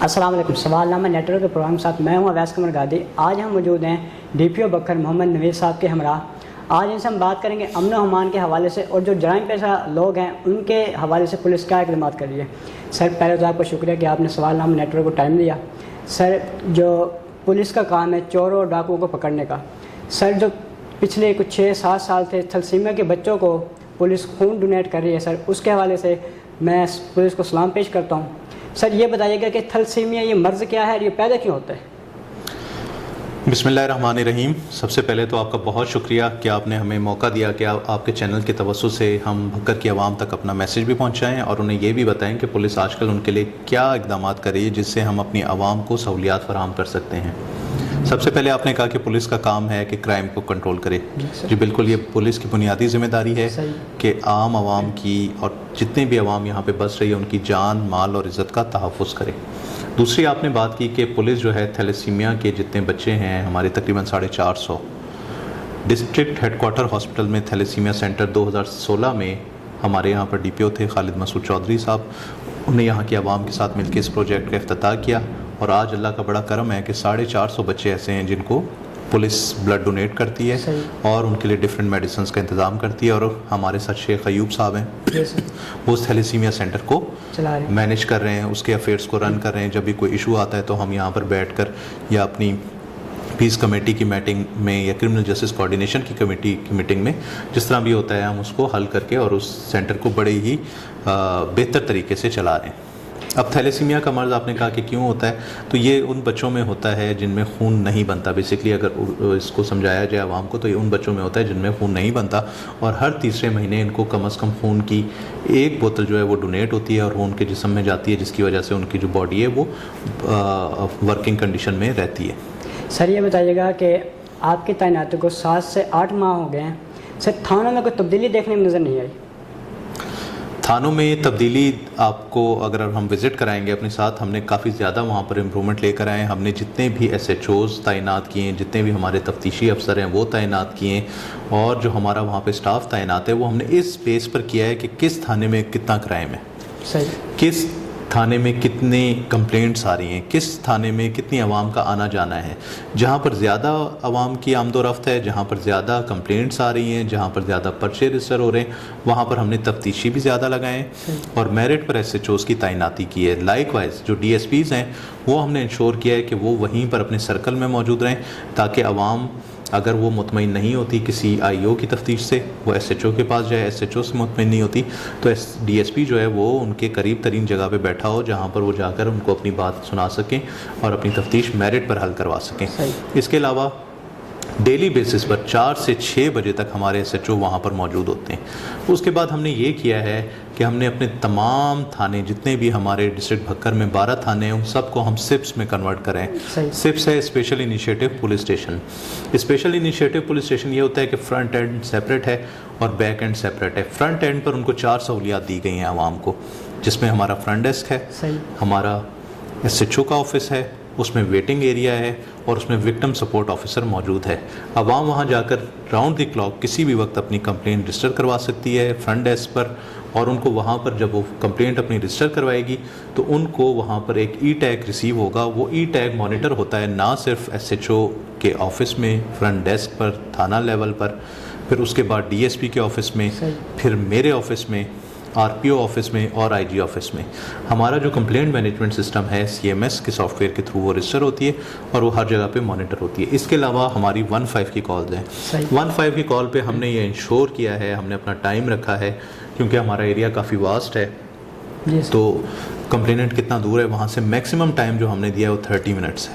अस्सलाम वालेकुम। सवालनामा नेटवर्क के प्रोग्राम के साथ मैं हूं अवैस कमर गादी। आज हम मौजूद हैं DPO बकर मोहम्मद नवीद साहब के हमरा। आज इनसे हम बात करेंगे अमन व अमान के हवाले से और जो जराइम पेशा लोग हैं उनके हवाले से पुलिस क्या इक़दाम कर रही है। सर पहले तो आपका शुक्रिया कि आपने सवालनामा नेटवर्क को टाइम दिया। सर जो पुलिस का काम है चोरों और डाकुओं को पकड़ने का, सर जो पिछले कुछ 6-7 साल थे थैलेसीमिया के बच्चों को पुलिस खून डोनेट कर रही है, सर उसके हवाले से मैं पुलिस को सलाम पेश करता हूँ। सर ये बताइएगा कि थैलेसीमिया ये मर्ज़ क्या है और ये पैदा क्यों होता है। बिस्मिल्लाहिर्रहमानिर्रहीम। सबसे पहले तो आपका बहुत शुक्रिया कि आपने हमें मौका दिया कि आपके चैनल की तवज्जो से हम भक्कर की आवाम तक अपना मैसेज भी पहुंचाएं और उन्हें ये भी बताएं कि पुलिस आजकल उनके लिए क्या इक़दाम कर रही है जिससे हम अपनी आवाम को सहूलियात फराहम कर सकते हैं। सबसे पहले आपने कहा कि पुलिस का काम है कि क्राइम को कंट्रोल करे। जी बिल्कुल, ये पुलिस की बुनियादी जिम्मेदारी है कि आम आवाम की और जितने भी आवाम यहाँ पे बस रही है उनकी जान, माल और इज़्ज़त का तहफ़्फ़ुज़ करे। दूसरी आपने बात की कि पुलिस जो है थैलेसीमिया के जितने बच्चे हैं हमारे तकरीबन 450 डिस्ट्रिक्ट हेडक्वार्टर हॉस्पिटल में थैलेसीमिया सेंटर 2016 में हमारे यहाँ पर DPO थे खालिद मसूद चौधरी साहब। उन्हें यहाँ की आवाम के साथ मिलकर इस प्रोजेक्ट का इफ्तिताह किया और आज अल्लाह का बड़ा करम है कि 450 बच्चे ऐसे हैं जिनको पुलिस ब्लड डोनेट करती है और उनके लिए डिफरेंट मेडिसिन का इंतज़ाम करती है। और हमारे साथ शेख अयूब साहब हैं, वो उस थैलेसीमिया सेंटर को मैनेज कर रहे हैं, उसके अफेयर्स को रन कर रहे हैं। जब भी कोई इशू आता है तो हम यहाँ पर बैठकर या अपनी पीस कमेटी की मीटिंग में या क्रिमिनल जस्टिस कोऑर्डिनेशन की कमेटी की मीटिंग में जिस तरह भी होता है हम उसको हल करके और उस सेंटर को बड़े ही बेहतर तरीके से चला रहे हैं। अब थैलेसीमिया का मर्ज़ आपने कहा कि क्यों होता है, तो ये उन बच्चों में होता है जिनमें खून नहीं बनता। बेसिकली अगर इसको समझाया जाए आवाम को तो ये उन बच्चों में होता है जिनमें खून नहीं बनता और हर तीसरे महीने इनको कम से कम खून की एक बोतल जो है वो डोनेट होती है और वो उनके जिस्म में जाती है, जिसकी वजह से उनकी जो बॉडी है वो वर्किंग कंडीशन में रहती है। सर ये बताइएगा कि आपकी तैनाती को 7 से 8 माह हो गए हैं, सर थानों में कोई तब्दीली देखने में नज़र नहीं आई। थानों में तब्दीली आपको अगर हम विज़िट कराएंगे अपने साथ, हमने काफ़ी ज़्यादा वहाँ पर इम्प्रूवमेंट लेकर आए हैं। हमने जितने भी SHOs तैनात किए हैं, जितने भी हमारे तफ्तीशी अफसर हैं वो तैनात किए हैं और जो हमारा वहाँ पे स्टाफ तैनात है वो हमने इस बेस पर किया है कि किस थाने में कितना क्राइम है, सही किस थाने में कितने कंप्लेंट्स आ रही हैं, किस थाने में कितनी आवाम का आना जाना है। जहाँ पर ज़्यादा आवाम की आमदोरफ्त है, जहाँ पर ज़्यादा कंप्लेंट्स आ रही हैं, जहाँ पर ज़्यादा पर्चे रजिस्टर हो रहे हैं, वहाँ पर हमने तफ्तीशी भी ज़्यादा लगाए हैं और मेरिट पर SHOs की तैनाती की है। लाइकवाइज जो DSPs हैं वो हमने इंश्योर किया है कि वो वहीं पर अपने सर्कल में मौजूद रहें ताकि आवाम अगर वो मुतमईन नहीं होती किसी IO की तफ्तीश से वो SHO के पास जाए, SHO से मुतमईन नहीं होती तो DSP जो है वो उनके करीब तरीन जगह पे बैठा हो जहाँ पर वो जाकर उनको अपनी बात सुना सकें और अपनी तफ्तीश मेरिट पर हल करवा सकें। इसके अलावा डेली बेसिस पर 4 से 6 बजे तक हमारे SHO वहाँ पर मौजूद होते हैं। उसके बाद हमने ये किया है कि हमने अपने तमाम थाने जितने भी हमारे डिस्ट्रिक्ट भक्कर में 12 थाने हैं उन सबको हम SIPs में कन्वर्ट करें। SIPs है special initiative police station. Special initiative police station ये होता है कि फ्रंट एंड सेपरेट है और बैक एंड सेपरेट है। फ्रंट एंड पर उनको 4 सहूलियात दी गई हैं आवाम को, जिसमें हमारा फ्रंट डेस्क है, हमारा SHO का ऑफिस है, उसमें वेटिंग एरिया है और उसमें विक्टिम सपोर्ट ऑफिसर मौजूद है। आवाम वहाँ जाकर राउंड द क्लॉक किसी भी वक्त अपनी कंप्लेंट रजिस्टर करवा सकती है फ्रंट डेस्क पर और उनको वहाँ पर जब वो कंप्लेंट अपनी रजिस्टर करवाएगी तो उनको वहाँ पर एक E-टैग रिसीव होगा। वो E-टैग मॉनिटर होता है ना सिर्फ SHO के ऑफिस में, फ्रंट डेस्क पर, थाना लेवल पर, फिर उसके बाद DSP के ऑफिस में, फिर मेरे ऑफिस में, RPO ऑफिस में और IG ऑफिस में। हमारा जो कंप्लेंट मैनेजमेंट सिस्टम है CMS के सॉफ्टवेयर के थ्रू वो रजिस्टर होती है और वो हर जगह पे मॉनिटर होती है। इसके अलावा हमारी 15 की कॉल्स हैं। 15 की कॉल पे हमने ये इंश्योर किया है, हमने अपना टाइम रखा है क्योंकि हमारा एरिया काफ़ी वास्ट है तो कंप्लेनेंट कितना दूर है वहाँ से मैक्सिमम टाइम जो हमने दिया है वो 30 मिनट्स है।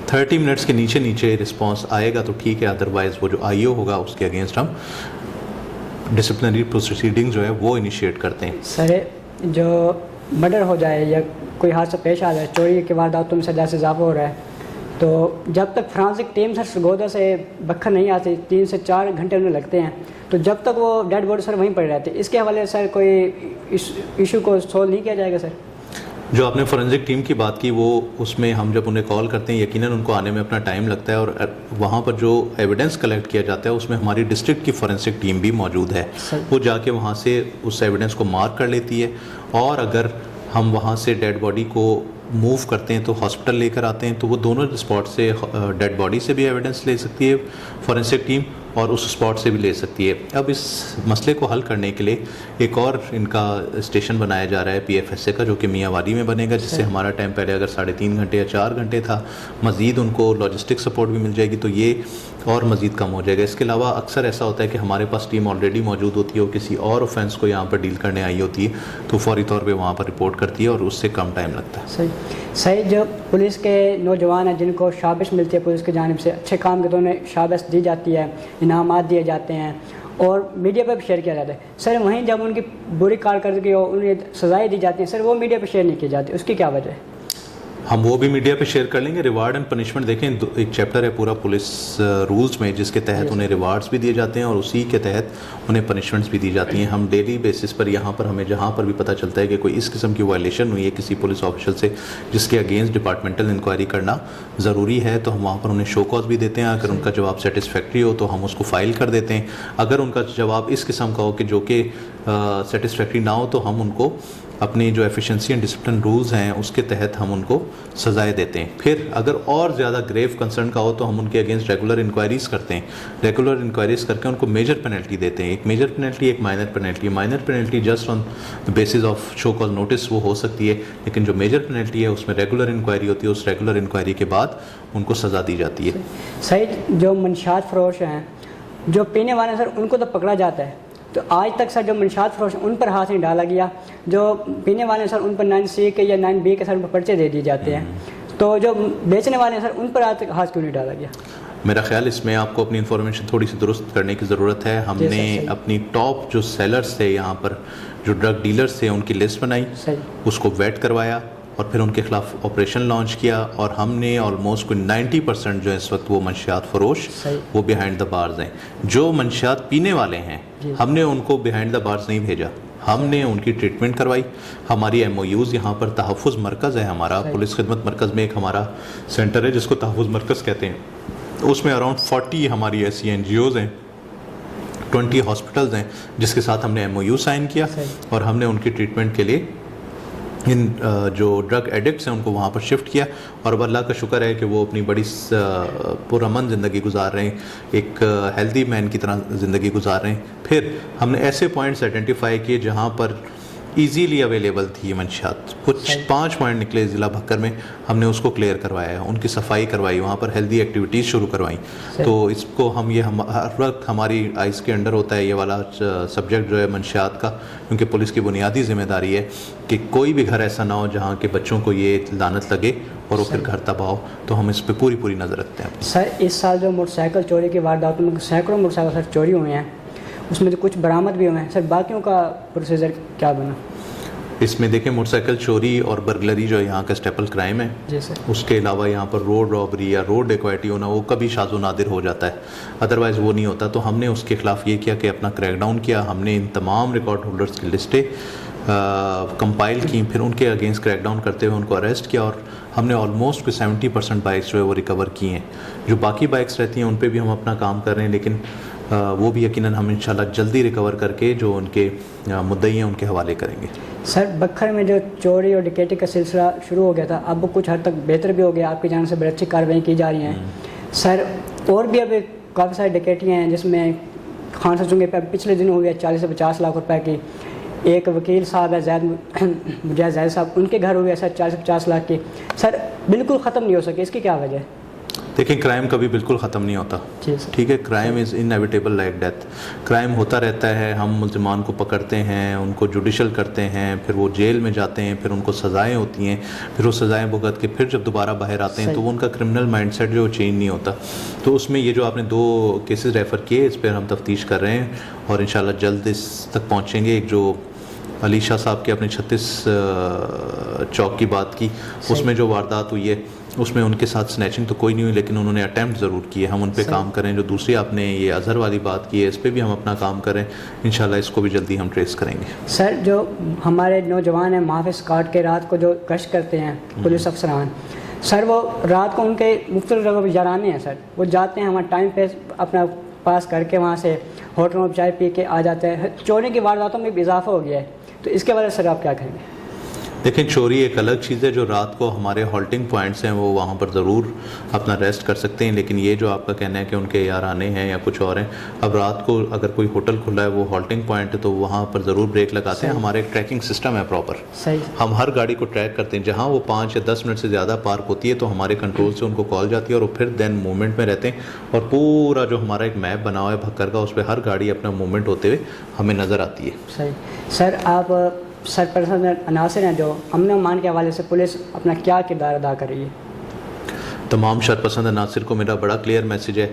30 मिनट्स के नीचे रिस्पॉन्स आएगा तो ठीक है, अदरवाइज़ वो जो IO होगा उसके अगेंस्ट हम डिसिप्लिनरी प्रोसीडिंग जो है वो इनिशिएट करते हैं। सर जो मर्डर हो जाए या कोई हादसा पेश आ जाए, चोरी के वारदातों में से जैसे इजाफा हो रहा है, तो जब तक फ्रांसिक टीम सर सरगोदा से बखर नहीं आती 3 से 4 घंटे उन्हें लगते हैं, तो जब तक वो डेड बॉडी सर वहीं पड़ी रहती है। इसके हवाले से सर कोई इशू को सोल्व नहीं किया जाएगा। सर जो आपने फोरेंसिक टीम की बात की वो उसमें हम जब उन्हें कॉल करते हैं यकीनन उनको आने में अपना टाइम लगता है और वहाँ पर जो एविडेंस कलेक्ट किया जाता है उसमें हमारी डिस्ट्रिक्ट की फोरेंसिक टीम भी मौजूद है। वो जाके वहाँ से उस एविडेंस को मार्क कर लेती है और अगर हम वहाँ से डेड बॉडी को मूव करते हैं तो हॉस्पिटल लेकर आते हैं, तो वो दोनों स्पॉट से डेड बॉडी से भी एविडेंस ले सकती है फॉरेंसिक टीम और उस स्पॉट से भी ले सकती है। अब इस मसले को हल करने के लिए एक और इनका स्टेशन बनाया जा रहा है PFSA का, जो कि मियांवाली में बनेगा, जिससे हमारा टाइम पहले अगर 3.5 घंटे या 4 घंटे था, मज़ीद उनको लॉजिस्टिक सपोर्ट भी मिल जाएगी, तो ये और मज़ीद कम हो जाएगा। इसके अलावा अक्सर ऐसा होता है कि हमारे पास टीम ऑलरेडी मौजूद होती है और किसी और ऑफेंस को यहाँ पर डील करने आई होती है, तो फौरी तौर पर वहाँ पर रिपोर्ट करती है और उससे कम टाइम लगता है। सही जो पुलिस के नौजवान हैं जिनको शाबाश मिलती है पुलिस की जानिब से, अच्छे काम के तो उन्हें शाबाश दी जाती है, इनामात दिए जाते हैं और मीडिया पर भी शेयर किया जाता है। सर वहीं जब उनकी बुरी कारकर्दगी हो, उन्हें सजाएं दी जाती हैं, सर वो मीडिया पर शेयर नहीं की जाती, उसकी क्या वजह है? हम वो भी मीडिया पे शेयर कर लेंगे। रिवार्ड एंड पनिशमेंट देखें, एक चैप्टर है पूरा पुलिस रूल्स में, जिसके तहत उन्हें रिवार्ड्स भी दिए जाते हैं और उसी के तहत उन्हें पनिशमेंट्स भी दी जाती हैं। हम डेली बेसिस पर यहाँ पर हमें जहाँ पर भी पता चलता है कि कोई इस किस्म की वायलेशन हुई है किसी पुलिस ऑफिशियल से जिसके अगेंस्ट डिपार्टमेंटल इंक्वायरी करना ज़रूरी है, तो हम वहाँ पर उन्हें शो कॉज भी देते हैं। अगर उनका जवाब सेटिस्फैक्ट्री हो तो हम उसको फ़ाइल कर देते हैं। अगर उनका जवाब इस किस्म का हो कि जो कि सेटिस्फैक्ट्री ना हो, तो हम उनको अपनी जो एफिशिएंसी एंड डिसिप्लिन रूल्स हैं उसके तहत हम उनको सजाएं देते हैं। फिर अगर और ज़्यादा ग्रेव कंसर्न का हो तो हम उनके अगेंस्ट रेगुलर इंक्वायरीज़ करते हैं। रेगुलर इंक्वायरीज़ करके उनको मेजर पेनल्टी देते हैं, एक मेजर पेनल्टी, एक minor penalty. Minor penalty just on the basis of show cause notice वो हो सकती है, लेकिन जो मेजर पेनल्टी है उसमें रेगुलर इंक्वायरी होती है, उस रेगुलर इंक्वायरी के बाद उनको सज़ा दी जाती है। सही जो मंशात फरोश हैं, जो पीने वाले सर, उनको तो पकड़ा जाता है, तो आज तक सर जो मंशात फरोश उन पर हाथ नहीं डाला गया। जो पीने वाले सर उन पर 9C के या 9B के सर पर पर्चे दे दिए जाते हैं, तो जो बेचने वाले सर उन पर आज तक हाथ क्यों नहीं डाला गया? मेरा ख्याल इसमें आपको अपनी इन्फॉर्मेशन थोड़ी सी दुरुस्त करने की ज़रूरत है। हमने अपनी टॉप जो सेलर्स थे यहाँ पर, जो ड्रग डीलर्स थे, उनकी लिस्ट बनाई, उसको वेट करवाया और फिर उनके खिलाफ ऑपरेशन लॉन्च किया और हमने ऑलमोस्ट कोई 90% जो इस वक्त वो मंशियात फरोश वो बिहाइंड द बार्स हैं। जो मंशियात पीने वाले हैं हमने उनको बिहाइंड द बार्स नहीं भेजा, हमने उनकी ट्रीटमेंट करवाई। हमारी MOUs यहाँ पर तहफ़्फ़ुज़ मरकज़ है हमारा, पुलिस खिदमत मरकज़ में एक हमारा सेंटर है जिसको तहफ़्फ़ुज़ मरकज़ कहते हैं। उसमें अराउंड 40 हमारी ऐसी NGOs हैं, 20 हॉस्पिटल्स हैं जिसके साथ हमने MOU साइन किया और हमने उनकी ट्रीटमेंट के लिए इन जो ड्रग एडिक्ट्स हैं उनको वहाँ पर शिफ्ट किया और अब अल्लाह का शुक्र है कि वो अपनी बड़ी पुरअमन ज़िंदगी गुजार रहे हैं, एक हेल्दी मैन की तरह ज़िंदगी गुजार रहे हैं। फिर हमने ऐसे पॉइंट्स आइडेंटिफाई किए जहाँ पर इजीली अवेलेबल थी ये मंशियात। कुछ 5 पॉइंट निकले ज़िला भक्कर में, हमने उसको क्लियर करवाया, उनकी सफाई करवाई, वहाँ पर हेल्दी एक्टिविटीज़ शुरू करवाई। तो इसको हम हर वक्त हमारी आइज़ के अंडर होता है ये वाला सब्जेक्ट जो है मंशियात का, क्योंकि पुलिस की बुनियादी जिम्मेदारी है कि कोई भी घर ऐसा ना हो जहाँ के बच्चों को ये लानत लगे और वो फिर घर तबाह हो। तो हम इस पर पूरी नज़र रखते हैं। सर इस साल जो मोटरसाइकिल चोरी की वारदातों में सैकड़ों मोटरसाइकिल सर चोरी हुए हैं, उसमें तो कुछ बरामद भी हुए हैं सर, बाकियों का प्रोसीजर क्या बना? इसमें देखें, मोटरसाइकिल चोरी और बर्गलरी जो यहाँ का स्टेपल क्राइम है जी सर, उसके अलावा यहाँ पर रोड रॉबरी या रोड डिक्वाइटी होना वो कभी शाज़ो नादिर हो जाता है, अदरवाइज़ वो नहीं होता। तो हमने उसके ख़िलाफ़ ये किया कि अपना क्रैकडाउन किया, हमने इन तमाम रिकॉर्ड होल्डर्स की लिस्टें कंपाइल की, फिर उनके अगेंस्ट क्रैकडाउन करते हुए उनको अरेस्ट किया और हमने ऑलमोस्ट कोई 70% बाइक्स जो है वो रिकवर की हैं। जो बाकी बाइक्स रहती हैं उन पे भी हम अपना काम कर रहे हैं, लेकिन वो भी यकीनन हम इंशाल्लाह जल्दी रिकवर करके जो उनके मुद्दई हैं उनके हवाले करेंगे। सर बखर में जो चोरी और डकैती का सिलसिला शुरू हो गया था, अब वो कुछ हद तक बेहतर भी हो गया, आपकी जान से बड़ी अच्छी कार्रवाई की जा रही हैं सर। और भी अभी काफ़ी सारी डकैतियाँ हैं जिसमें खान से चुंगे पे पिछले दिनों हुई है 40 से 50 लाख रुपए की। एक वकील साहब है मुजाहिद जैद साहब, उनके घर हुए सर 40 से 50 लाख की। सर बिल्कुल ख़त्म नहीं हो सके, इसकी क्या वजह है? देखिए, क्राइम कभी बिल्कुल ख़त्म नहीं होता, ठीक है। Crime is inevitable like death. Crime होता रहता है, हम मुल्ज़िमान को पकड़ते हैं, उनको जुडिशल करते हैं, फिर वो जेल में जाते हैं, फिर उनको सज़ाएं होती हैं, फिर वो सज़ाएं भुगत के फिर जब दोबारा बाहर आते हैं तो वो उनका क्रिमिनल माइंडसेट जो चेंज नहीं होता। तो उसमें ये जो आपने 2 केसेस रेफ़र किए, इस पर हम तफ्तीश कर रहे हैं और इंशाल्लाह जल्द इस तक पहुँचेंगे। एक जो अली शाह साहब के अपने 36 चौक की बात की, उसमें जो वारदात हुई है उसमें उनके साथ स्नैचिंग तो कोई नहीं हुई, लेकिन उन्होंने अटैम्प्ट ज़रूर किए, हम उन पे काम करें। जो दूसरी आपने ये अजहर वाली बात की है, इस पे भी हम अपना काम करें, इंशाल्लाह इसको भी जल्दी हम ट्रेस करेंगे। सर जो हमारे नौजवान हैं महाफिज काट के रात को जो गश्त करते हैं पुलिस अफसरान, सर वो रात को उनके मुख्तलिफ जगहों पर याराने हैं सर, वो जाते हैं हमारे टाइम पे अपना पास करके वहाँ से होटलों में चाय पी के आ जाते हैं। चोरी की वारदातों में भी इजाफा हो गया है, तो इसके वजह से सर आप क्या कहेंगे? देखें, चोरी एक अलग चीज़ है। जो रात को हमारे हॉल्टिंग पॉइंट्स हैं वो वहाँ पर ज़रूर अपना रेस्ट कर सकते हैं, लेकिन ये जो आपका कहना है कि उनके यार आने हैं या कुछ और हैं, अब रात को अगर कोई होटल खुला है वो हॉल्टिंग पॉइंट है तो वहाँ पर ज़रूर ब्रेक लगाते हैं। हमारा एक ट्रैकिंग सिस्टम है प्रॉपर, सही। हम हर गाड़ी को ट्रैक करते हैं। जहाँ वो 5 या 10 मिनट से ज़्यादा पार्क होती है तो हमारे कंट्रोल से उनको कॉल जाती है और वो फिर देन मूवमेंट में रहते हैं, और पूरा जो हमारा एक मैप बना हुआ है भक्कर का, उस पर हर गाड़ी अपना मूवमेंट होते हुए हमें नज़र आती है। सही। सर, आप सरपरस्त अनासर हैं जो अमन व अमान के हवाले से पुलिस अपना क्या किरदार अदा कर रही है? तमाम शरपसंद अनासर को मेरा बड़ा क्लियर मैसेज है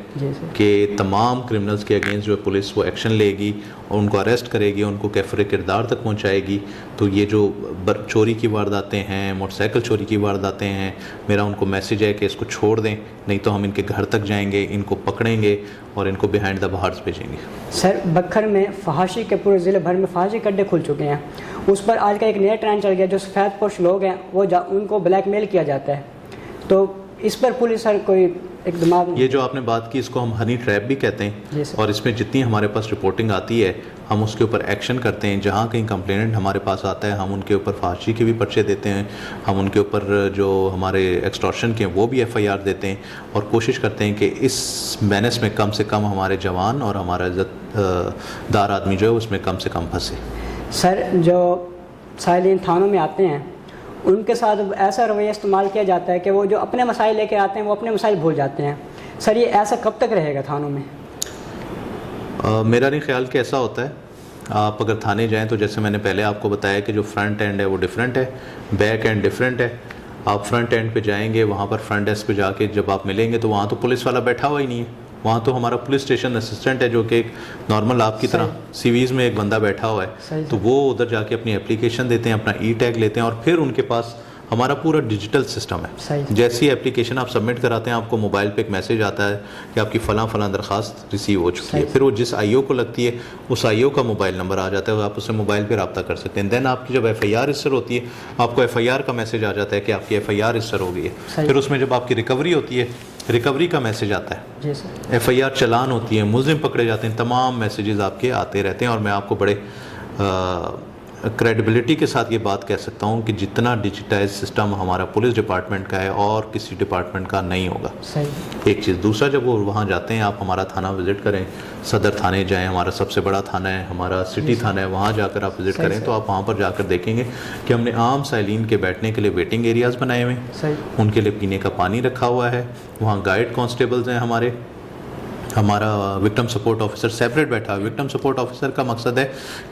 कि तमाम क्रिमिनल्स के अगेंस्ट जो पुलिस वो एक्शन लेगी और उनको अरेस्ट करेगी, उनको कैफरे किरदार तक पहुंचाएगी। तो ये जो चोरी की वारदातें हैं, मोटरसाइकिल चोरी की वारदातें हैं, मेरा उनको मैसेज है कि इसको छोड़ दें, नहीं तो हम इनके घर तक जाएंगे, इनको पकड़ेंगे और इनको बिहाइंड द बार्स भेजेंगे। सर, बखर में फहाशी के पूरे ज़िले भर में फहाशी के अड्डे खुल चुके हैं। उस पर आज का एक नया ट्रेंड चल गया, जो सफ़ेद पोश लोग हैं वो उनको ब्लैकमेल किया जाता है। तो इस पर पुलिस सर कोई एक दिमाग, ये जो आपने बात की इसको हम हनी ट्रैप भी कहते हैं, और इसमें जितनी हमारे पास रिपोर्टिंग आती है हम उसके ऊपर एक्शन करते हैं। जहाँ कहीं कंप्लेनेंट हमारे पास आता है हम उनके ऊपर फांसी के भी पर्चे देते हैं, हम उनके ऊपर जो हमारे एक्सटॉर्शन के हैं वो भी FIR देते हैं, और कोशिश करते हैं कि इस मैनेस में कम से कम हमारे जवान और हमारा इज्जतदार आदमी जो है उसमें कम से कम फंसे। सर, जो साइलिन थानों में आते हैं उनके साथ ऐसा रवैया इस्तेमाल किया जाता है कि वो जो अपने मसाइल लेके आते हैं वो अपने मसाइल भूल जाते हैं। सर, ये ऐसा कब तक रहेगा थानों में? मेरा नहीं ख्याल कि ऐसा होता है। आप अगर थाने जाएं तो जैसे मैंने पहले आपको बताया कि जो फ्रंट एंड है वो डिफरेंट है, बैक एंड डिफरेंट है। आप फ्रंट एंड पे जाएंगे, वहाँ पर फ्रंट डेस्क पे जाके जब आप मिलेंगे तो वहाँ तो पुलिस वाला बैठा हुआ ही नहीं है, वहाँ तो हमारा पुलिस स्टेशन असिस्टेंट है जो कि एक नॉर्मल आपकी तरह सीवीज़ में एक बंदा बैठा हुआ है। तो वो उधर जाके अपनी एप्लीकेशन देते हैं, अपना E-टैग लेते हैं, और फिर उनके पास हमारा पूरा डिजिटल सिस्टम है। जैसी एप्लीकेशन आप सबमिट कराते हैं आपको मोबाइल पे एक मैसेज आता है कि आपकी फ़लाँ दरख्वास्त रिसीव हो चुकी है। फिर वो जिस IO को लगती है उस IO का मोबाइल नंबर आ जाता है, आप उससे मोबाइल पे रब्ता कर सकते हैं। देन आपकी जब FIR रजिस्टर होती है आपको FIR का मैसेज आ जाता है कि आपकी FIR रजिस्टर हो गई है। फिर उसमें जब आपकी रिकवरी होती है रिकवरी का मैसेज आता है, FIR चलान होती है, मुलजिम पकड़े जाते हैं, तमाम मैसेजेस आपके आते रहते हैं। और मैं आपको बड़े क्रेडिबिलिटी के साथ ये बात कह सकता हूँ कि जितना डिजिटाइज सिस्टम हमारा पुलिस डिपार्टमेंट का है और किसी डिपार्टमेंट का नहीं होगा। सही। एक चीज़। दूसरा, जब वो वहाँ जाते हैं आप हमारा थाना विज़िट करें, सदर थाने जाएं, हमारा सबसे बड़ा थाना है, हमारा सिटी थाना है, वहाँ जाकर आप विज़िट करें तो आप वहाँ पर जाकर देखेंगे कि हमने आम साइलिन के बैठने के लिए वेटिंग एरियाज़ बनाए हुए हैं, उनके लिए पीने का पानी रखा हुआ है, वहाँ गाइड कांस्टेबल्स हैं, हमारा विक्टिम सपोर्ट ऑफिसर सेपरेट बैठा है। विक्टिम सपोर्ट ऑफिसर का मकसद है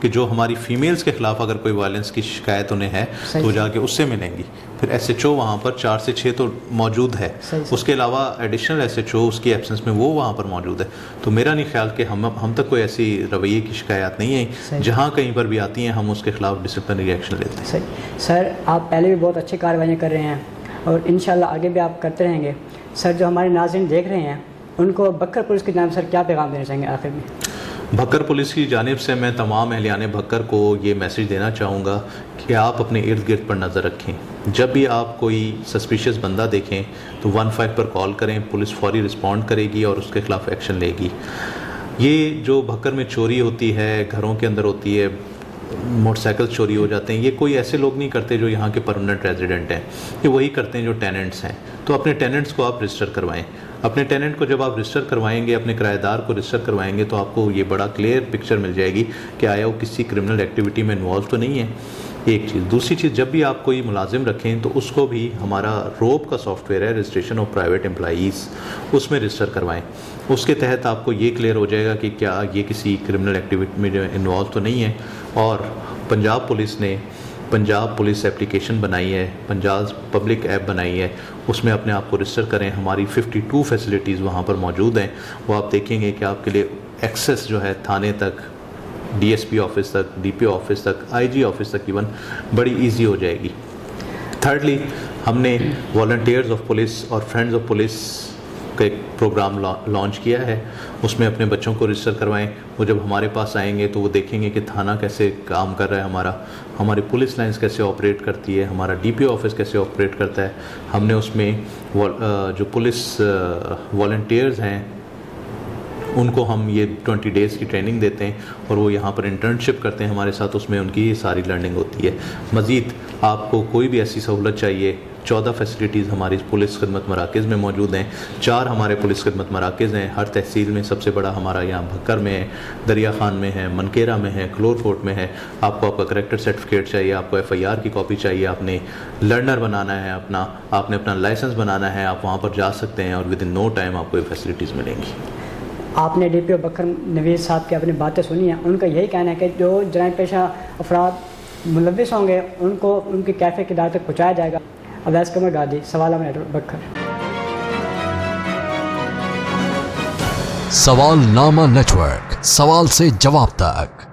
कि जो हमारी फ़ीमेल्स के ख़िलाफ़ अगर कोई वायलेंस की शिकायत उन्हें है तो जाके उससे मिलेंगी। फिर SHO वहाँ पर 4 से 6 तो मौजूद है, उसके अलावा एडिशनल SHO उसकी एब्सेंस में वो वहाँ पर मौजूद है। तो मेरा नहीं ख्याल कि हम तक कोई ऐसी रवैये की शिकायत नहीं है, जहाँ कहीं पर भी आती हैं हम उसके ख़िलाफ़ डिसिप्लिनरी एक्शन लेते हैं। सही। सर, आप पहले भी बहुत अच्छी कार्रवाइयाँ कर रहे हैं और इंशाल्लाह आगे भी आप करते रहेंगे। सर, जो हमारे नाज़रीन देख रहे हैं उनको बक्कर पुलिस की जानिब से क्या पैगाम देना चाहेंगे आखिर में? भक्कर पुलिस की जानिब से मैं तमाम अहलियान भक्कर को ये मैसेज देना चाहूँगा कि आप अपने इर्द गिर्द पर नज़र रखें। जब भी आप कोई सस्पिशियस बंदा देखें तो 15 पर कॉल करें, पुलिस फौरी रिस्पॉन्ड करेगी और उसके ख़िलाफ़ एक्शन लेगी। ये जो भक्कर में चोरी होती है, घरों के अंदर होती है, मोटरसाइकिल चोरी हो जाते हैं, ये कोई ऐसे लोग नहीं करते जो यहाँ के परमानेंट रेजिडेंट हैं, ये वही करते हैं जो टेनेंट्स हैं। तो अपने टेनेंट्स को आप रजिस्टर करवाएं। अपने टेनेंट को जब आप रजिस्टर करवाएंगे, अपने किराएदार को रजिस्टर करवाएंगे तो आपको ये बड़ा क्लियर पिक्चर मिल जाएगी कि आया वो किसी क्रिमिनल एक्टिविटी में इन्वॉल्व तो नहीं है। एक चीज़। दूसरी चीज़, जब भी आप कोई मुलाजिम रखें तो उसको भी हमारा रोब का सॉफ्टवेयर है, रजिस्ट्रेशन ऑफ प्राइवेट एम्प्लॉइज़, उसमें रजिस्टर करवाएं। उसके तहत आपको ये क्लियर हो जाएगा कि क्या ये किसी क्रिमिनल एक्टिविटी में जो इन्वॉल्व तो नहीं है। और पंजाब पुलिस ने पंजाब पुलिस एप्लीकेशन बनाई है, पंजाब पब्लिक ऐप बनाई है, उसमें अपने आप को रजिस्टर करें। हमारी 52 फैसिलिटीज़ वहाँ पर मौजूद हैं। वो आप देखेंगे कि आपके लिए एक्सेस जो है थाने तक, DSP ऑफिस तक, DPO ऑफिस तक, IG ऑफिस तक इवन बड़ी इजी हो जाएगी। थर्डली, हमने वॉलंटियर्स ऑफ पुलिस और फ्रेंड्स ऑफ पुलिस का एक प्रोग्राम लॉन्च किया है। उसमें अपने बच्चों को रजिस्टर करवाएं। वो जब हमारे पास आएंगे तो वो देखेंगे कि थाना कैसे काम कर रहा है, हमारी पुलिस लाइंस कैसे ऑपरेट करती है, हमारा DPO ऑफिस कैसे ऑपरेट करता है। हमने उसमें जो पुलिस वॉलंटियर्स हैं उनको हम ये 20 डेज़ की ट्रेनिंग देते हैं और वो यहाँ पर इंटर्नशिप करते हैं हमारे साथ, उसमें उनकी ये सारी लर्निंग होती है। मज़ीद आपको कोई भी ऐसी सहूलत चाहिए, 14 फैसिलिटीज़ हमारी पुलिस खिदमत मराकज़ में मौजूद हैं। 4 हमारे पुलिस खिदमत मराकज़ हैं हर तहसील में। सबसे बड़ा हमारा यहाँ भक्कर में है, दरिया खान में है, मनकेरा में है, क्लोरकोट में है। आपको आपका करेक्टर सर्टिफिकेट चाहिए, आपको FIR की कॉपी चाहिए, आपने लर्नर बनाना है आपने अपना लाइसेंस बनाना है, आप वहाँ पर जा सकते हैं और विद इन नो टाइम आपको ये फैसिलिटीज़ मिलेंगी। आपने DPO बकर नवीद साहब की अपनी बातें सुनी हैं। उनका यही कहना है कि जो जराइम पेशा अफराद मुलविस होंगे उनको उनकी कैफे की दायरे तक पहुँचाया जाएगा। अवैस कमर गादी, सवालनामा नेटवर्क बकर। सवालनामा नेटवर्क, सवाल से जवाब तक।